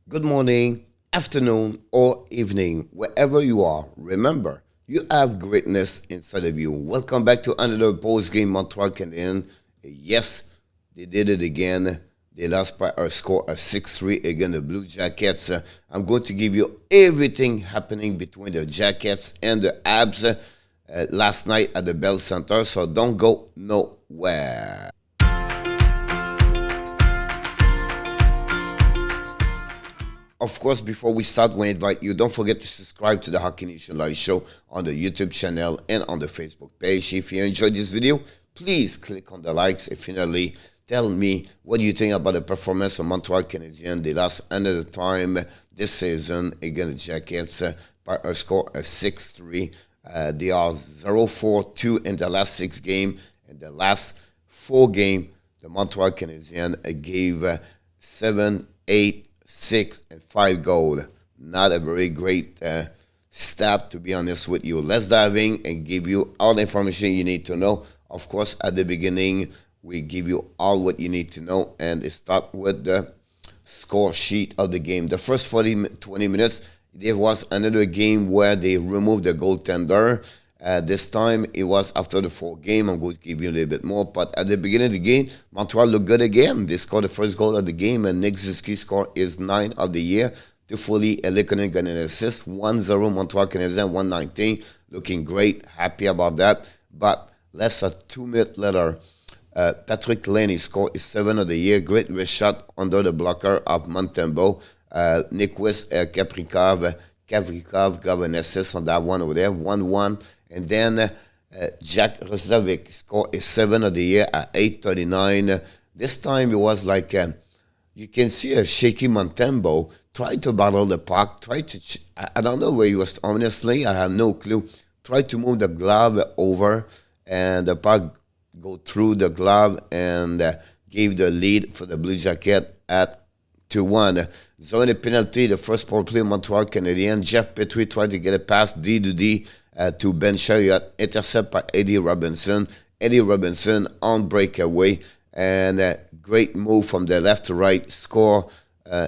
good morning, afternoon, or evening, wherever you are. Remember, you have greatness inside of you. Welcome back to another post-game Montreal Canadiens. Yes, they did it again. They lost by a score of 6-3 against the Blue Jackets. I'm going to give you everything happening between the Jackets and the Abs last night at the Bell Center, so don't go nowhere. Of course, before we start, we invite you, don't forget to subscribe to the Hockey Nation Live Show on the YouTube channel and on the Facebook page. If you enjoyed this video, please click on the likes and finally tell me what you think about the performance of Montreal Canadiens. They lost another time this season against the Jackets by a score of 6-3. They are 0-4-2 in the last 6 games. In the last 4 games, the Montreal Canadiens gave 7, 8, 6 and 5 goals. Not a very great stat, to be honest with you. Let's dive in and give you all the information you need to know. Of course, at the beginning, we give you all what you need to know, and it starts with the score sheet of the game. The first 20 minutes, there was another game where they removed the goaltender. This time, it was after the 4th game. I'm going to give you a little bit more. But at the beginning of the game, Montreal looked good again. They scored the first goal of the game, and Nick Suzuki scored his 9th of the year. Toffoli and Lehkonen got an assist. 1-0 Montreal Canadiens, 119. Looking great. Happy about that. But less than 2 minutes later, Patrik Laine scored his 7th of the year. Great wrist shot under the blocker of Montembeault. Nicholas Kavrikov got an assist on that one over there. 1-1. And then Jack Roslovic scored his 7th of the year at 8:39. This time it was like you can see a shaky Montembeault try to battle the puck. I don't know where he was. Honestly, I have no clue. Tried to move the glove over, and the puck go through the glove and gave the lead for the Blue Jacket at 2-1. Zone a penalty, the first power play of Montreal Canadiens. Jeff Petrie tried to get it past D to Ben Chariot, intercept by Eddie Robinson. Eddie Robinson on breakaway, and a great move from the left to right, score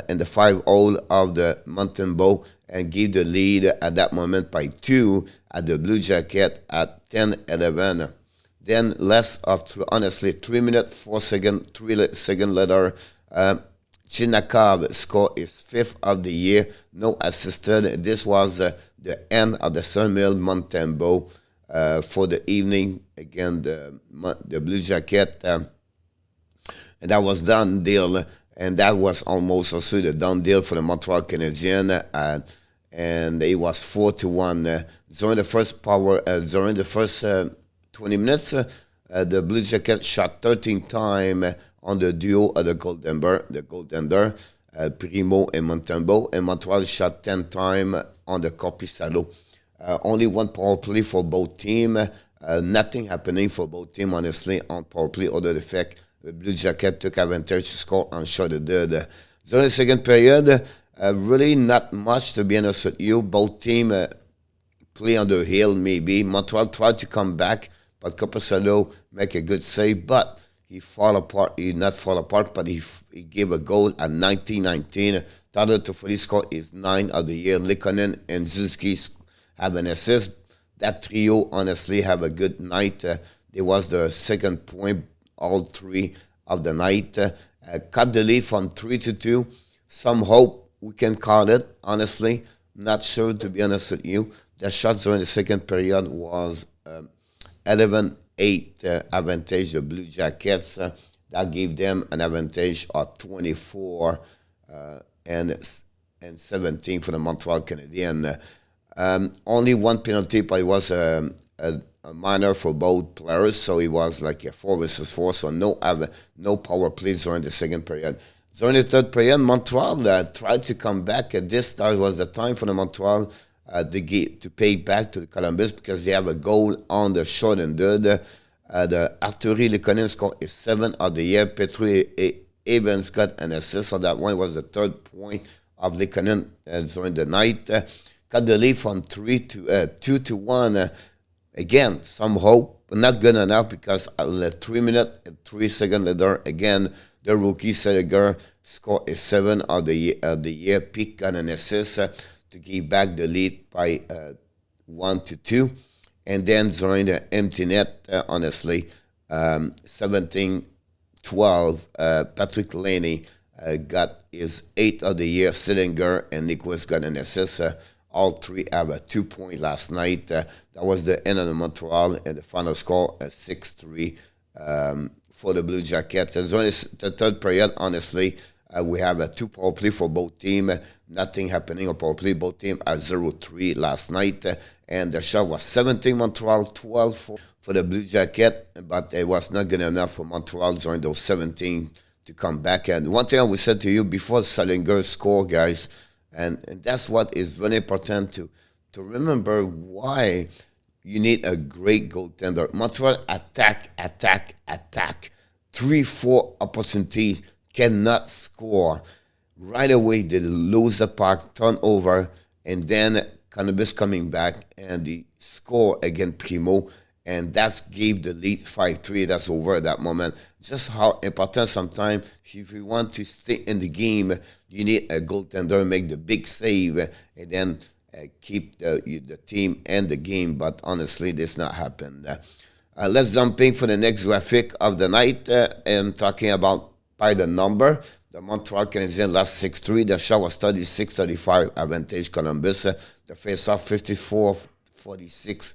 in the 5-hole of the Montembeault and give the lead at that moment by 2 at the Blue Jacket at 10-11. Then less of, honestly, 3 minutes, 4 seconds, 3 seconds later, Chinakhov scored his 5th of the year, no assisted. This was the end of the Samuel Montembeault for the evening against the Blue Jacket. And that was done deal, and that was almost also the done deal for the Montreal Canadiens. And it was 4-1 during the first during the first 20 minutes. The Blue Jackets shot 13 times on the duo of the goaltender, Primeau and Montembeault, and Montreal shot 10 times on the Korpisalo. Only one power play for both teams. Nothing happening for both teams, honestly, on power play, other than the fact the Blue Jacket took advantage to score on shot of dead. During the second period, really not much, to be honest with you. Both teams play on the hill, maybe. Montreal tried to come back, but Korpisalo make a good save, but he fall apart. He not fall apart, but he gave a goal at 19-19. Tyler Toffoli scored his 9th of the year. Lehkonen and Suzuki have an assist. That trio, honestly, have a good night. It was the second point, all 3 of the night. Cut the lead from 3-2. Some hope, we can call it, honestly. Not sure, to be honest with you. The shots during the second period was 11-8 advantage the Blue Jackets. That gave them an advantage of 24 and 17 for the Montreal Canadiens. Only one penalty, but it was a minor for both players, so it was like a 4 versus 4, so no power plays during the second period. During the third period, Montreal tried to come back. This was the time for the Montreal to pay back to the Columbus because they have a goal on the short and dead. The Artturi Lehkonen scored his 7th of the year. Petrie Evans got an assist on that one. It was the 3rd point of Lehkonen during the night. Cut the lead from 2-1. Again, some hope, but not good enough because 3 minutes and 3 seconds later, again, The rookie Seliger scored a 7 of the year pick and an assist to give back the lead by 1-2. And then during the empty net, honestly, 17-12, Patrik Laine got his 8th of the year. Sillinger and Nicholas got an assist. All three have a 2-point last night. That was the end of the Montreal, and the final score 6-3 for the Blue Jackets. And during the third period, honestly, we have a 2 power play for both teams. Nothing happening on power play. Both teams at 0-3 last night. And the shot was 17 Montreal, 12 for the Blue Jacket. But it was not good enough for Montreal during those 17 to come back. And one thing I would say to you before Salinger score, guys, and that's what is very important to remember why you need a great goaltender. Montreal attack. 3-4 opportunities, cannot score. Right away, they lose the puck, turn over, and then Columbus coming back, and they score against Primeau, and that gave the lead 5-3. That's over at that moment. Just how important sometimes, if you want to stay in the game, you need a goaltender, make the big save, and then keep the team and the game. But honestly, this not happened. Let's jump in for the next graphic of the night. I'm talking about by the number. The Montreal Canadiens lost 6-3. The shot was 36-35 advantage Columbus. The face-off 54-46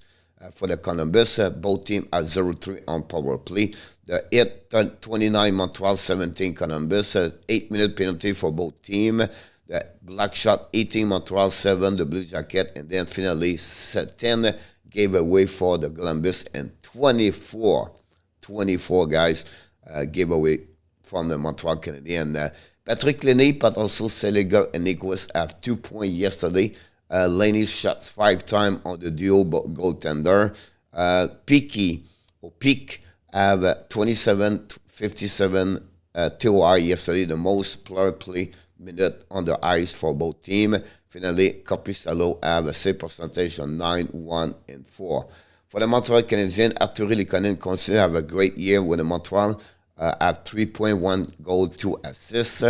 for the Columbus. Both teams at 0-3 on power play. The hit 29 Montreal, 17 Columbus. 8-minute penalty for both teams. The black shot 18 Montreal, 7 the Blue Jacket. And then finally 10 gave away for the Columbus, and 24 guys gave away from the Montreal Canadiens. Patrik Laine, but also Seliger and Nicholas have 2 points yesterday. Laine shots 5 times on the duo goaltender. Peak have 27-57 TOI yesterday, the most player play minute on the ice for both teams. Finally, Korpisalo have a save percentage of 9-1-4. For the Montreal Canadiens, Artturi Lehkonen considered to have a great year with the Montreal. Have 3.1 goals, 2 assists.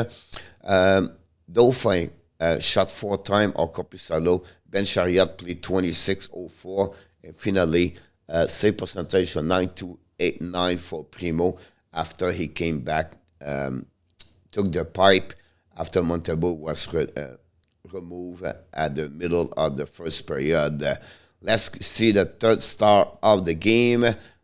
Dauphin shot 4 times, or Korpisalo. Ben Chariot played 26-04. And finally, save percentage of 9-2-8-9 for Primeau after he came back, took the pipe after Montembeault was removed at the middle of the first period. Let's see the third star of the game.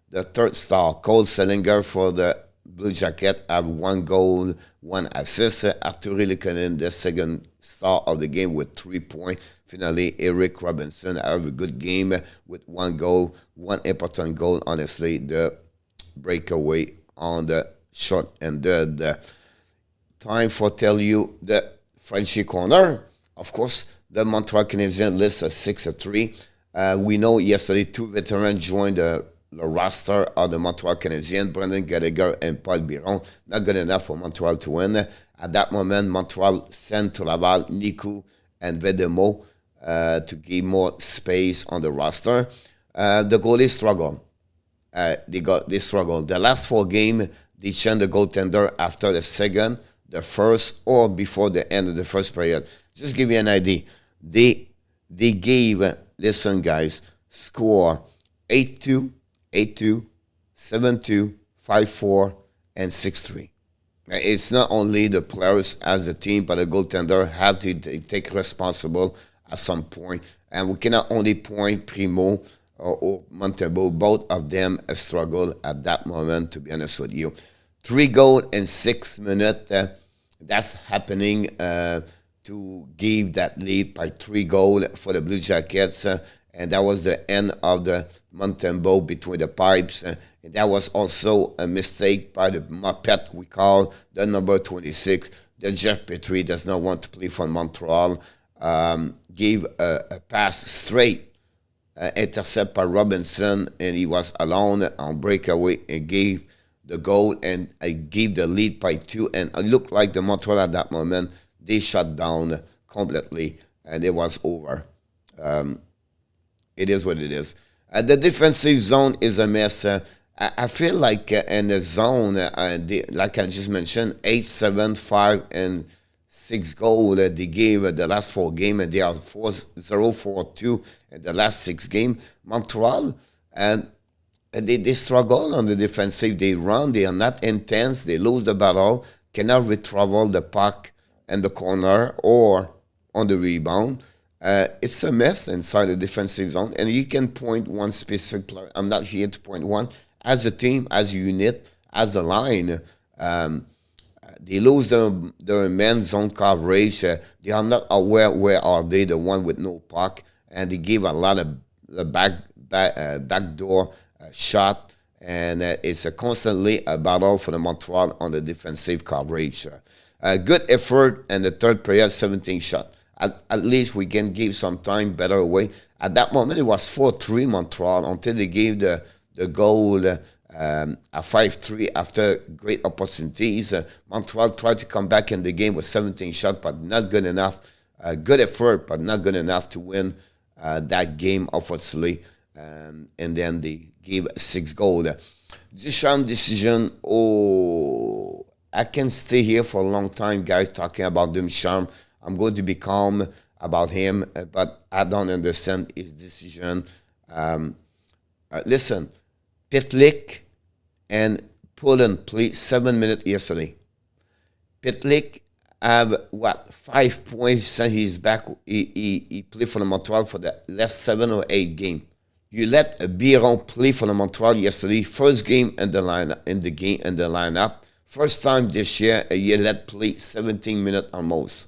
The third star, Cole Selinger for the Blue Jacket, have 1 goal, 1 assist. Artturi Lehkonen, the second star of the game with 3 points. Finally, Eric Robinson have a good game with 1 goal, 1 important goal. Honestly, the breakaway on the short ended. Time for tell you the Frenchy corner. Of course, the Montreal Canadiens list at 6-3. We know yesterday 2 veterans joined the roster of the Montreal Canadiens, Brendan Gallagher and Paul Biron. Not good enough for Montreal to win. At that moment, Montreal sent to Laval Niku and Vedemo to give more space on the roster. The goalies struggled. They struggled. The last 4 games, they changed the goaltender after the second, the first, or before the end of the first period. Just give you an idea. They gave, listen guys, score 8-2, 8-2, 7-2, 5-4, and 6-3. It's not only the players as a team, but the goaltender have to take responsible at some point. And we cannot only point Primeau or Montembeault. Both of them struggled at that moment, to be honest with you. 3 goals in 6 minutes. That's happening to give that lead by 3 goals for the Blue Jackets. And that was the end of the Montembeault between the pipes. And that was also a mistake by the Muppet, we call the number 26. The Jeff Petrie does not want to play for Montreal. Gave a pass straight, intercept by Robinson, and he was alone on breakaway and gave the goal, and I gave the lead by 2. And it looked like the Montreal at that moment, they shut down completely, and it was over. It is what it is. The defensive zone is a mess. I feel like in the zone, like I just mentioned, 8-7-5 and 6 goal that they gave the last 4 games, and they are 4-0-4-2 in the last 6 games. Montreal, and they struggle on the defensive. They run, they are not intense, they lose the battle, cannot retravel the puck in the corner or on the rebound. It's a mess inside the defensive zone, and you can point one specific player. I'm not here to point one. As a team, as a unit, as a line, they lose their men's zone coverage. They are not aware where are they, the one with no puck, and they give a lot of the backdoor shot, and it's constantly a battle for the Montreal on the defensive coverage. Good effort, and the third period, 17 shot. At least we can give some time better away. At that moment, it was 4-3 Montreal until they gave the goal a 5-3 after great opportunities. Montreal tried to come back in the game with 17 shots, but not good enough. Good effort, but not good enough to win that game, obviously. And then they gave 6 goals. Duchamp decision, I can stay here for a long time, guys, talking about Duchamp. I'm going to be calm about him, but I don't understand his decision. Listen, Pitlick and Poulin played 7 minutes yesterday. Pitlick have, 5 points since he's back. He played for the Montreal for the last 7 or 8 games. You let Biron play for the Montreal yesterday, first game in the lineup. First time this year, you let play 17 minutes almost.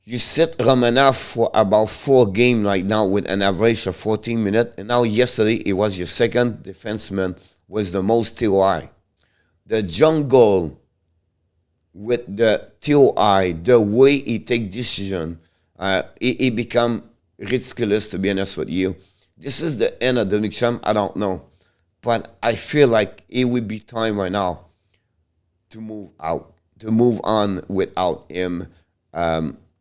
You sit Romanov for about 4 games right now with an average of 14 minutes, and now yesterday it was your second defenseman with the most TOI. The jungle with the TOI, the way he take decision, it become ridiculous, to be honest with you. This is the end of the Duchamp, I don't know. But I feel like it would be time right now to move on without him.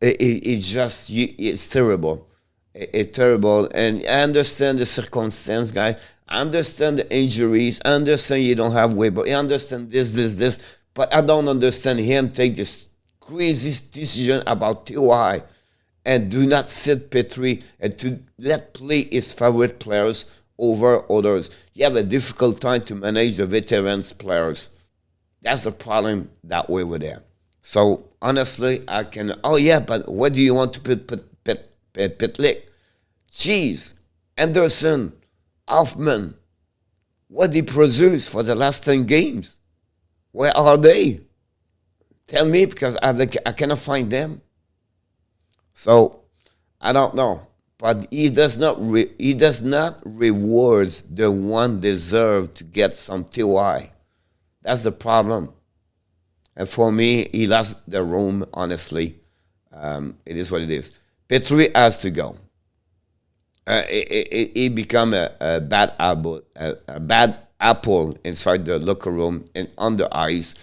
It's terrible. It's terrible. And I understand the circumstance, guy. I understand the injuries. I understand you don't have weight, but I understand this. But I don't understand him take this crazy decision about TOI and do not sit Petrie and to let play his favorite players over others. You have a difficult time to manage the veterans players. That's the problem that way with them. So honestly, I can. Oh yeah, but what do you want to put Pitlick? Jeez, Anderson, Hoffman, what they produce for the last 10 games? Where are they? Tell me, because I cannot find them. So I don't know, but he does not reward the one deserved to get some TOI. That's the problem. And for me, he lost the room, honestly. It is what it is. Petrie has to go. He become a bad apple inside the locker room and on the ice.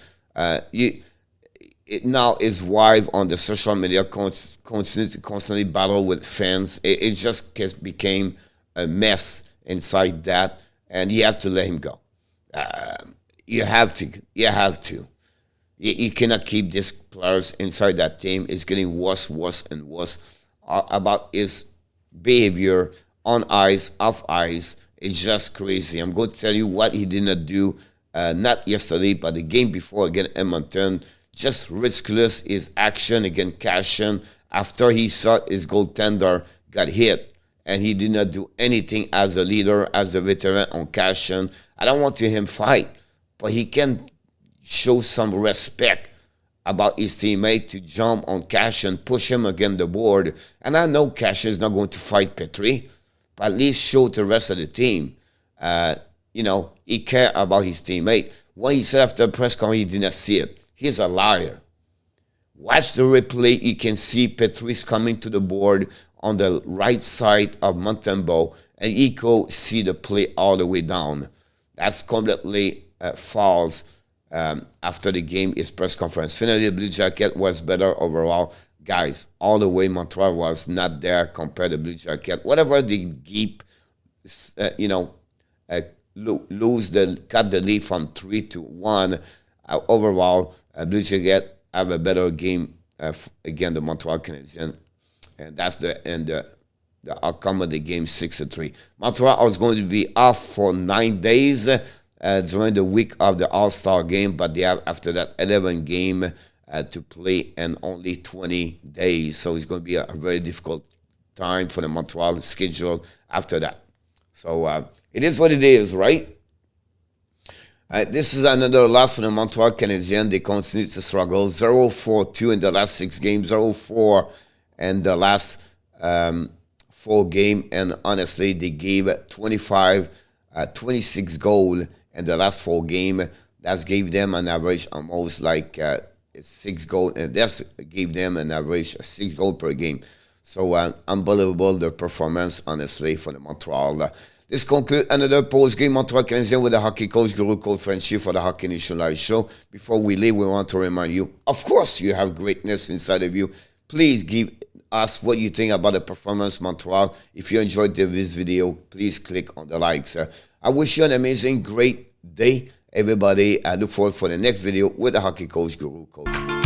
Now his wife on the social media constantly battle with fans. It just became a mess inside that, and you have to let him go. You have to. You cannot keep these players inside that team. It's getting worse and worse about his behavior on ice, off ice. It's just crazy. I'm going to tell you what he did not do, not yesterday, but the game before against Edmonton. Just ridiculous, his action against Cashin after he saw his goaltender got hit. And he did not do anything as a leader, as a veteran on Cashin. I don't want to him fight, but he can show some respect about his teammate to jump on Cashin, push him against the board. And I know Cashin is not going to fight Petrie, but at least show to the rest of the team. He cared about his teammate. When he said after the press conference, he did not see it. He's a liar. Watch the replay. You can see Petrie's coming to the board on the right side of Montembeault, and Eco see the play all the way down. That's completely false. After the game, his press conference. Finally, the Blue Jacket was better overall. Guys, all the way Montreal was not there compared to Blue Jacket. Whatever they keep, cut the lead from 3-1. Overall, Blue Jays have a better game against the Montreal Canadiens, and that's the outcome of the game 6-3. Montreal is going to be off for 9 days during the week of the All-Star game, but they have after that 11 game to play in only 20 days. So it's going to be a very difficult time for the Montreal schedule after that. So it is what it is, right? This is another loss for the Montreal Canadiens. They continue to struggle. 0-4-2 in the last 6 games, 0-4 in the last 4 games. And honestly, they gave 26 goals in the last 4 games. That gave them an average almost like 6 goals. And that gave them an average of 6 goals per game. So unbelievable, the performance, honestly, for the Montreal. This concludes another post-game Montreal Canadiens with the hockey coach, Guru Coach FRENCHY for the Hockey Nation Live Show. Before we leave, we want to remind you, of course, you have greatness inside of you. Please give us what you think about the performance, Montreal. If you enjoyed this video, please click on the likes. I wish you an amazing, great day, everybody. I look forward for the next video with the hockey coach, Guru Coach.